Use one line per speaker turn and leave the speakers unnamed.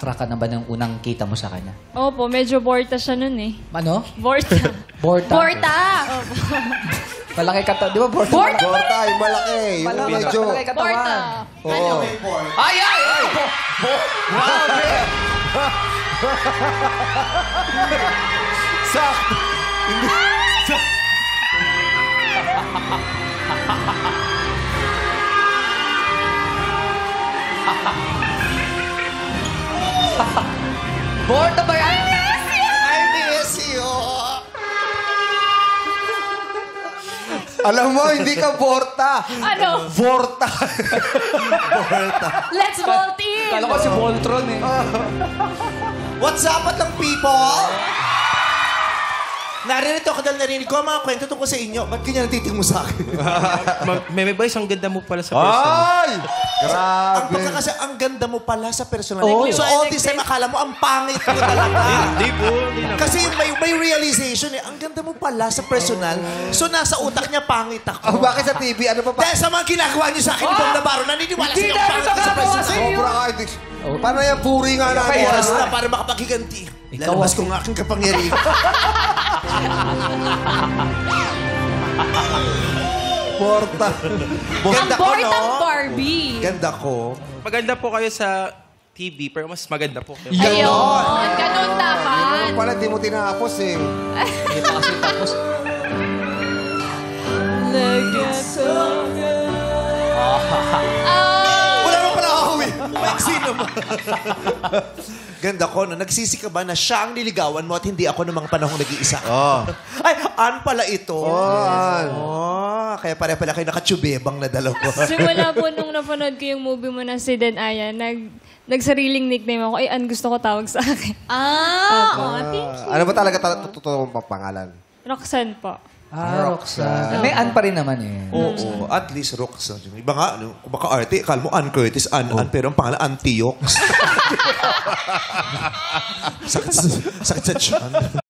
na-crack ka na ba ng unang kita mo sa kanya?
Opo, medyo borta siya nun eh.
Ano?
Borta.
Borta.
Borta!
Malaki ka to. Di ba borta?
Borta
Borta, yung malaki. Yung
Malaki,
medyo...
malaki katawan.
Borta.
Oo.
Ay, ay, ay! Grabe!
Sakto. Hindi.
Borta ba yan?
I miss you. Alam mo, hindi ka Borta.
Ano?
Vorta.
Let's vault in!
Kala ko si Voltron eh.
What's up at lang, people? Naririto ako dahil narinig ko ang mga kwento tungkol sa inyo. Ba't ganyan natiting mo sa akin?
Meme Boys, ang ganda mo pala sa person.
Ay!
Ang
Grabe.
pagkakasa, ang ganda mo pala sa personal.
Oh,
so all this time, akala mo, ang pangit mo talaga.
Hindi po. Hindi naman.
Kasi may realization eh, ang ganda mo pala sa personal. So nasa utak niya, pangit
Oh,
ako.
bakit sa TV? Ano pa pa?
Dahil sa mga ginagawa niyo sa akin, Ibang Navarro, naniniwala
Hindi
sila ang
namin
pangit ko sa
magagawa
personal.
sa'yo.
Sobra ka. Paano yan? Puri nga na.
Kaya-
Oras na para makapaghiganti. Lalabas ko ang aking kapangyarihan.
Borta.
Ang
Ganda ko,
Bortang
no?
Barbie.
Ganda ko.
Maganda po kayo sa TV, pero mas maganda po kayo.
Ayun, ganun dapat.
Pala, di mo tinapos eh.
Hindi pa kasi tapos.
Wala naman pala ako eh. Sino ba? Ganda ko, no? Nagsisi ka ba na siya ang niligawan mo at hindi ako ng mga panahong nag-iisa?
Oh.
Ay, Ann pala ito.
An.
Oh, kaya pare-pala kayo nakachubebang na dalawa.
Simula po nung napanood ko yung movie mo na si Den Aya, nagsariling nickname ako. Ay, Ann gusto ko tawag sa akin.
Thank you.
Ano ba talaga totoo mong pangalan?
Roxanne po.
Roxanne. May Ann pa rin naman eh.
Oo, at least Roxanne. Yung iba nga, ano, kung baka arte, akala mo Ann Curtis, Ann, pero ang pangalan, Antiox. sakit sa tiyan.